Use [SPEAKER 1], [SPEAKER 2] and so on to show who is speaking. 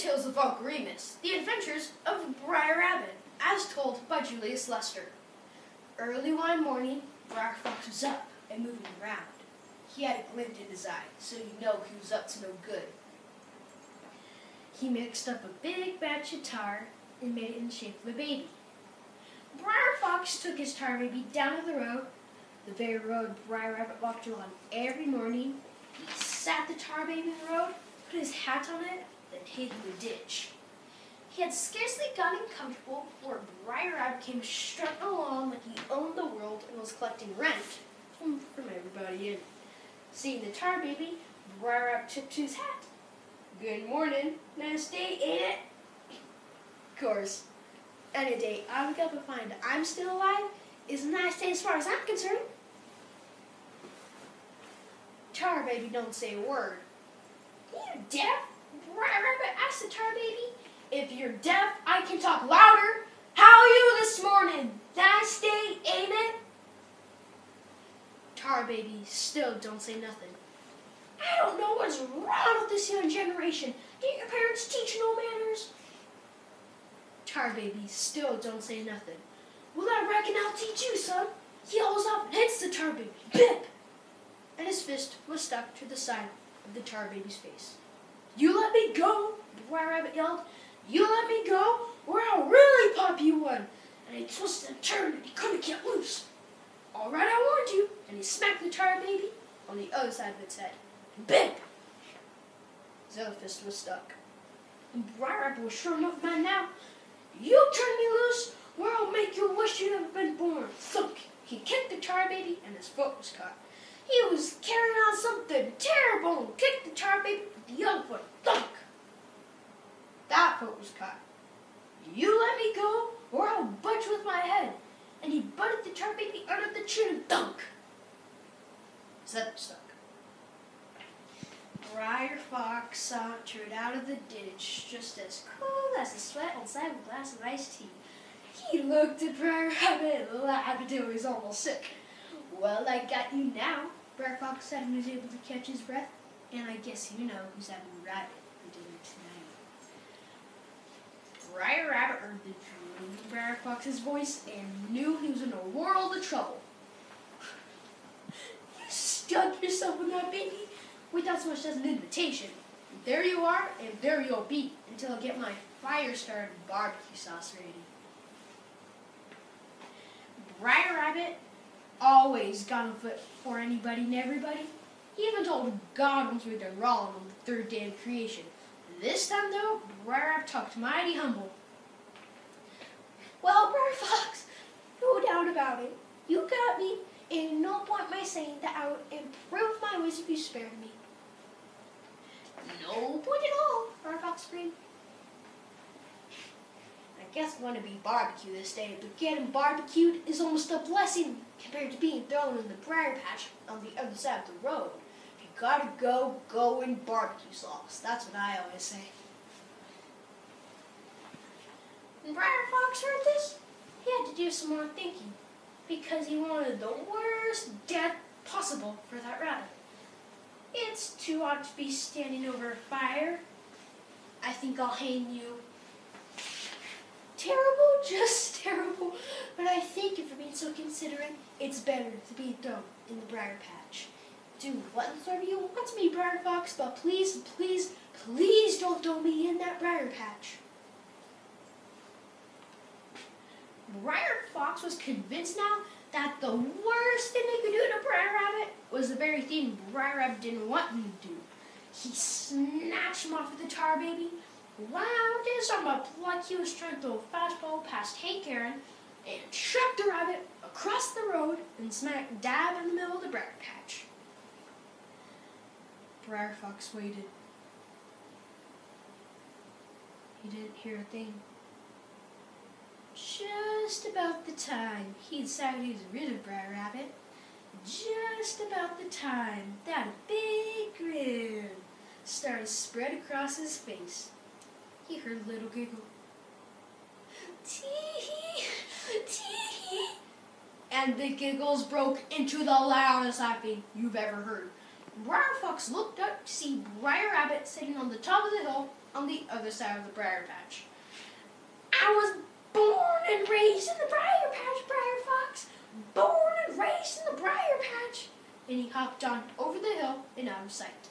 [SPEAKER 1] Tales of Uncle Remus, The Adventures of Brer Rabbit, as told by Julius Lester. Early one morning, Brer Fox was up and moving around. He had a glint in his eye, so you know he was up to no good. He mixed up a big batch of tar and made it in the shape of a baby. Brer Fox took his tar baby down to the road, the very road Brer Rabbit walked along every morning. He sat the tar baby in the road, put his hat on it, then hid in the ditch. He had scarcely gotten comfortable before Brer Rabbit came strutting along like he owned the world and was collecting rent from everybody in. Seeing the tar baby, Brer Rabbit took to his hat. "Good morning. Nice day, ain't it?" Of course, any day I wake up and find I'm still alive is a nice day as far as I'm concerned. Tar baby don't say a word. "You deaf?" Brer Rabbit asked the tar baby. "If you're deaf, I can talk louder. How are you this morning? Nice day, ain't it?" Tar baby still don't say nothing. "I don't know what's wrong with this young generation. Didn't your parents teach no manners?" Tar baby still don't say nothing. "Well, I reckon I'll teach you, son." He yells up and hits the tar baby. Bip! And his fist was stuck to the side of the tar baby's face. "You let me go," Brer Rabbit yelled. "You let me go, or I'll really pop you one." And he twisted and turned and he couldn't get loose. "All right, I warned you." And he smacked the tar baby on the other side of its head. Bip! His other fist was stuck. And Brer Rabbit was sure enough man now. "You turn me loose, or I'll make you wish you'd never been born." Thunk! He kicked the tar baby and his foot was caught. He was carrying on something terrible and kicked the tar baby with the other foot. Thunk! That foot was caught. "You let me go, or I'll butt you with my head." And he butted the tar baby under the chin and thunk! His head was stuck. Brer Fox sauntered out of the ditch just as cool as the sweat inside a glass of iced tea. He looked at Brer Rabbit and laughed until he was almost sick. "Well, I got you now," Brer Fox said when he was able to catch his breath. "And I guess you know who's having rabbit for dinner tonight." Brer Rabbit heard the droning of Brer Fox's voice and knew he was in a world of trouble. "You stuck yourself with that baby without so much as an invitation. There you are, and there you'll be until I get my fire-started barbecue sauce ready." Brer Rabbit always got on foot for anybody and everybody. He even told God once we done wrong on the third day of creation. This time, though, Brer Rabbit talked mighty humble. "Well, Brer Fox, no doubt about it. You got me, and no point my saying that I would improve my ways if you spared me." "No point at all," Brer Fox agreed. "I guess I'm going to be barbecue this day, but getting barbecued is almost a blessing compared to being thrown in the briar patch on the other side of the road. If you gotta go, go in barbecue sauce. That's what I always say." When Brer Fox heard this, he had to do some more thinking, because he wanted the worst death possible for that rabbit. "It's too odd to be standing over a fire. I think I'll hang you." "Terrible, just terrible, but I thank you for being so considerate. It's better to be thrown in the briar patch. Do whatsoever you want to me, Brer Fox, but please, please, please don't throw me in that briar patch." Brer Fox was convinced now that the worst thing they could do to Brer Rabbit was the very thing Brer Rabbit didn't want him to do. He snatched him off of the tar baby, wound his arm up like he was trying to throw a fastball past Hank Aaron, and chucked the rabbit across the road and smack dab in the middle of the briar patch. Brer Fox waited. He didn't hear a thing. Just about the time he decided he was rid of Brer Rabbit, just about the time that a big grin started to spread across his face, he heard a little giggle. "Tee-hee, tee-hee." And the giggles broke into the loudest laughing you've ever heard. Brer Fox looked up to see Brer Rabbit sitting on the top of the hill on the other side of the briar patch. I was born and raised in the briar patch, Brer Fox. Born and raised in the briar patch. And he hopped on over the hill and out of sight.